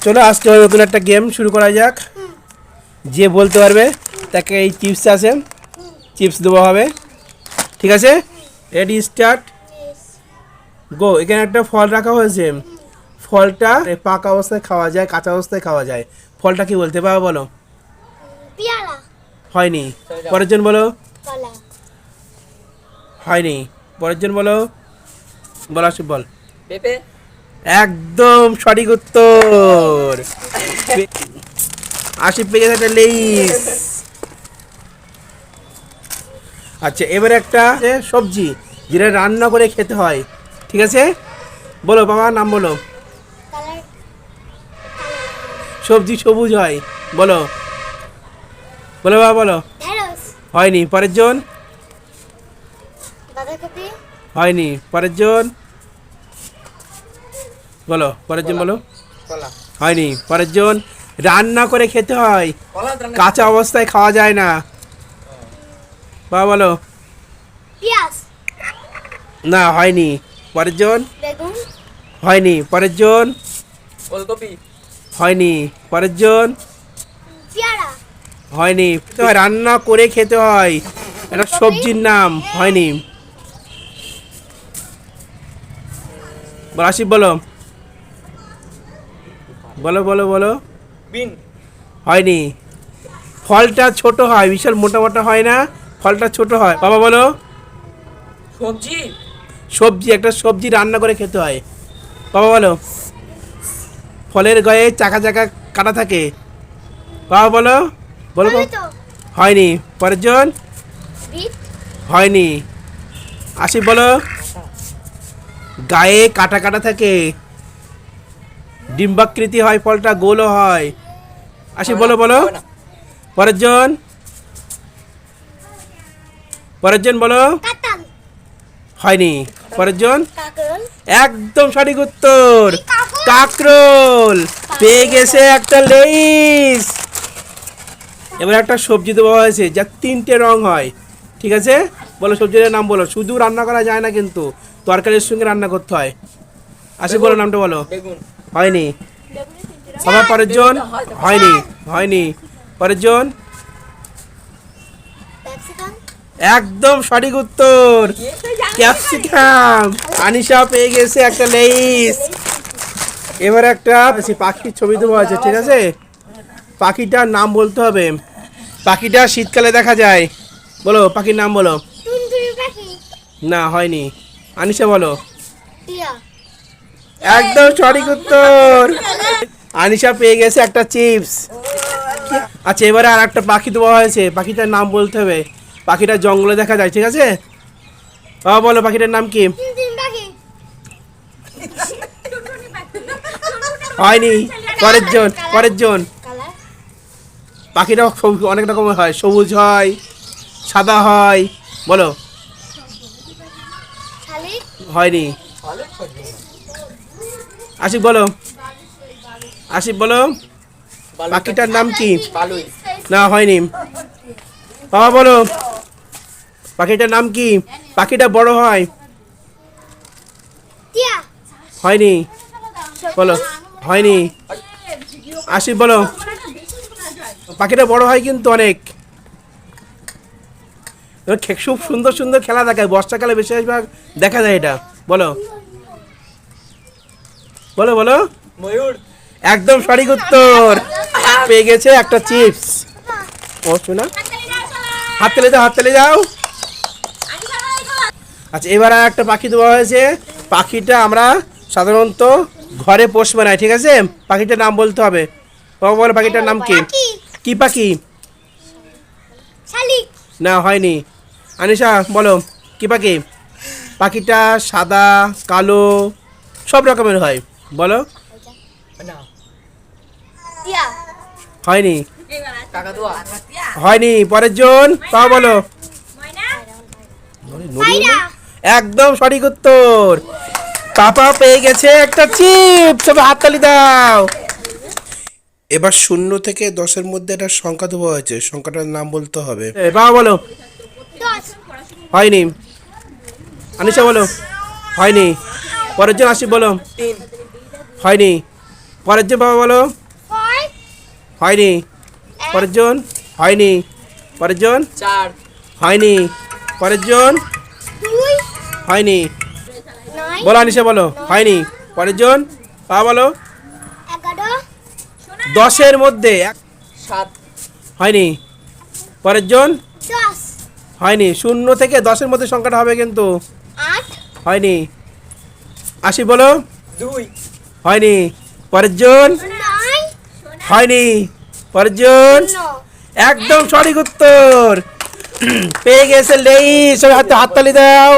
চলো আজকে নতুন একটা গেম শুরু করা যাক। যে বলতে পারবে তাকে এই চিপস আছে, চিপস দেওয়া হবে। ঠিক আছে, রেডি স্টার্ট গো। এখানে একটা ফল রাখা হয়েছে, ফলটা পাকা অবস্থায় খাওয়া যায়, কাঁচা অবস্থায় খাওয়া যায়। ফলটা কি বলতে পারো? বলো। পেয়ারা। হয়নি। পরের জন বলো। কলা। হয়নি। পরের জন বলো। বল আসিফ, বল। পেঁপে। একদম সঠিক উত্তর। আশিফ পেয়ে গেছে একটা লেইস। আচ্ছা, এবারে একটা সবজি যেটা রান্না করে খেতে হয়। ঠিক আছে, বলো বাবা, নাম বলো। কালার। সবজি সবুজ হয়, বলো। বলো বাবা, বলো। ঢেঁড়স। হয়নি। পরের জন। বাঁধাকপি। হয়নি। পরের জন বলো। পরের জন বলো। কলা। হয়নি। পরের জন। রান্না করে খেতে হয়, কাঁচা অবস্থায় খাওয়া যায় না। বাবা বলো। পেঁয়াজ। না, হয়নি। পরের জন। বেগুন। হয়নি। পরের জন। ফুলকপি। হয়নি। পরের জন। পেয়ারা। হয়নি। রান্না করে খেতে হয়, একটা সবজির নাম। হয়নি। বলো আশিফ, বলো। বলো বলো বলো। বিন। হয়নি। ফলটা ছোট হয়, বিশাল মোটা মোটা হয় না, ফলটা ছোট হয়। বাবা বলো। সবজি। সবজি, একটা সবজি রান্না করে খেতে হয়। বাবা বলো। ফলের গায়ে চাকা চাকা কাটা থাকে। বাবা বলো। বলো বাবা। টমেটো। হয়নি। পরের জন। বিট। হয়নি। আশিফ বলো। গায়ে কাটা কাটা থাকে, ডিম্বাকৃতি হয়, ফলটা গোলও হয়। আশিফ বলো বলো। হবে না। পরের জন। পরের জন বলো। কাঁঠাল। হয়নি। পরের জন। কাঁকরোল। একদম সঠিক উত্তর, কাকরোল। পেয়ে গেছে একটা লেইস। এবার একটা সবজি দেওয়া হয়েছে যার তিনটে রং হয়। ঠিক আছে, বলো সবজির নাম বলো। শুধু রান্না করা যায় না কিন্তু, তরকারির সঙ্গে রান্না করতে হয়। আসে বলো, নামটা বলো। বেগুন। হয়নি। আবার পরের জন। হয়নি। হয়নি। পরের জন। ক্যাপসিকাম। একদম সঠিক উত্তর, ক্যাপসিকাম। আনিশা পেয়ে গেছে একটা লেইস। এবার একটা পাখির ছবি দেওয়া আছে। ঠিক আছে, পাখিটার নাম বলতে হবে। পাখিটা শীতকালে দেখা যায়, বলো পাখির নাম বলো। টুনটুনি পাখি। না, হয়নি। আনিশা বলো। টিয়া। একদম সঠিক উত্তর। আনিশা পেয়ে গেছে একটা চিপস। আচ্ছা, এবারে আর একটা পাখি দেওয়া হয়েছে, পাখিটার নাম বলতে হবে। পাখিটা জঙ্গলে দেখা যায়। ঠিক আছে, বাবা বলো পাখিটার নাম কি। টুনটুনি পাখি। হয়নি। পরের জন। পরের জন। কালার। পাখিটা অনেক রকমের হয়, সবুজ হয়, সাদা হয়, বলো। শালিক। হয়নি। আশিফ বলো। আশিফ বলো। পাখিটার নাম কি। বালুই। না, হয়নি। বাবা বলো। পাখিটার নাম কি। পাখিটা বড় হয়। টিয়া। হয়নি। বলো। হয়নি। আশিফ বলো। পাখিটা বড় হয় কিন্তু অনেক। এবার খুব সুন্দর সুন্দর খেলা দেখায়, বর্ষাকালে বেশিরভাগ দেখা যায় এটা। বলো বলো বলো। ময়ূর। একদম সঠিক উত্তর, পেয়ে গেছে একটা চিপস। ও শোনা, হাত তালে যাও, হাত তালে যাও। আচ্ছা, এবার আর একটা পাখি দেওয়া হয়েছে। পাখিটা আমরা সাধারণত ঘরে পোষ বানাই। ঠিক আছে, পাখিটার নাম বলতে হবে। বাবা বলো পাখিটার নাম কি। পাখি। কি পাখি। শালিক। না, হয়নি। আনিশা বলো কি পাখি। পাখিটা সাদা, কালো, সব রকমের হয়, বলো। না। টিয়া। হয়নি। কাকাতুয়া। হয়নি। পরের জন। বাবা বলো। পায়রা। একদম সঠিক উত্তর, পাপা পেয়ে গেছে একটা চিপ। সবাই হাততালি দাও। এবার 0 থেকে 10-এর মধ্যে একটা সংখ্যা দেওয়া হয়েছে, সংখ্যাটার নাম বলতে হবে। বাবা বলো। 10। হয়নি। আনিশা বলো। হয়নি। পরের জন। আসিফ বলো। 3। হয়নি। পরের জন বাবা বলো। ছয় হয়নি। পরের জন হয়নি। পরের জন 4 হয়নি। পরের জন দুই হয়নি। নয় বলো আনিশা বলো হয়নি। পরের জন বাবা বলো। 11 10-এর মধ্যে এক 7 হয়নি। পরের জন 10 হয়নি। 0 থেকে 10-এর মধ্যে সংখ্যাটা হবে কিন্তু 8 হয়নি। 80 বলো 2 হয়নি। পরের জন 9 হয়নি। পরের জন 9 একদম সঠিক উত্তর। পেয়ে গেছে লেই, সবাই হাততালি দাও।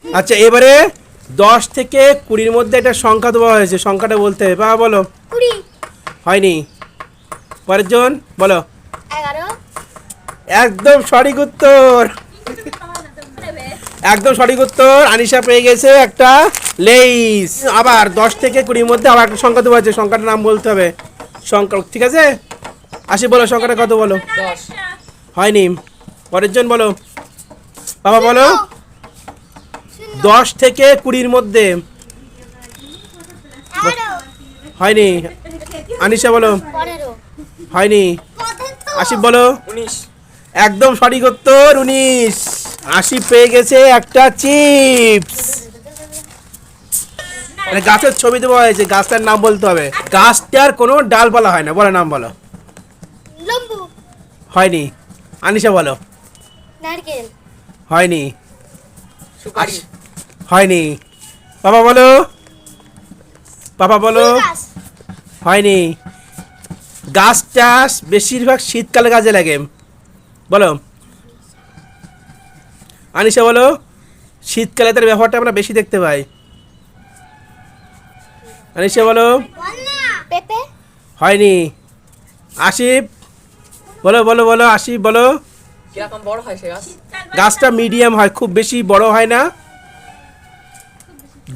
আচ্ছা এবারে 10 থেকে 20-র মধ্যে একটা সংখ্যা দেওয়া হয়েছে, সংখ্যাটা বলতে হবে। বাবা বলো। 20 হয়নি। পরের জন বলো। 11 একদম সঠিক উত্তর। একদম সঠিক উত্তর। আনিশা পেয়ে গেছে একটা লেইস। আবার 10 থেকে 20-র মধ্যে আবার একটা সংখ্যা দেওয়া আছে, সংখ্যাটার নাম বলতে হবে। সংখ্যা ঠিক আছে। 80 বলো সংখ্যাটা কত বলো। 10 হয়নি। পরের জন বলো। বাবা বলো। 10 থেকে 20-র মধ্যে 11 হয়নি। আনিশা বলো 15 হয়নি। 80 বলো। 19 একদম সঠিক উত্তর 19। 80 পেয়ে গেছে একটা চিপস। মানে গাছের ছবি দেওয়া হয়েছে, গাছটার নাম বলতে হবে। গাছটার কোনো ডালপালা হয় না, বলো নাম বলো। লম্বু হয়নি। আনিশা বলো। নারকেল হয়নি। সুপারি হয়নি। বাবা বলো। বাবা বলো। ফুল গাছ হয়নি। গাছটা বেশিরভাগ শীতকালে কাজে লাগে, বলো। আনিশা বলো। শীতকালে তার ব্যবহারটা আমরা বেশি দেখতে পাই। আনিশা বলো। পেঁপে হয়নি। আসিফ বলো বলো বলো। আসিফ বলো। কিরকম বড় হয় সে গাছ? গাছটা মিডিয়াম হয়, খুব বেশি বড় হয় না।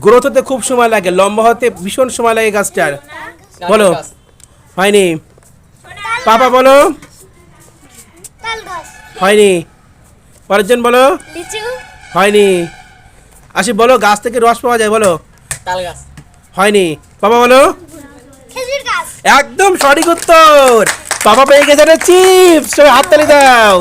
গ্রোথ হতে খুব সময় লাগে, লম্বা হতে ভীষণ সময় লাগে গাছটার। বলো। নারকেল গাছ। হয়নি। পাপা বলো। তাল গাছ হয়নি। পরের জন বলো। লিচু হয়নি। আসিফ বলো। গাছ থেকে রস পাওয়া যায়, বলো। তাল গাছ। হয়নি। বাবা বলো। খেজুর গাছ একদম সঠিক উত্তর। বাবা পেয়ে গেছে চিপস, হাততালি দাও।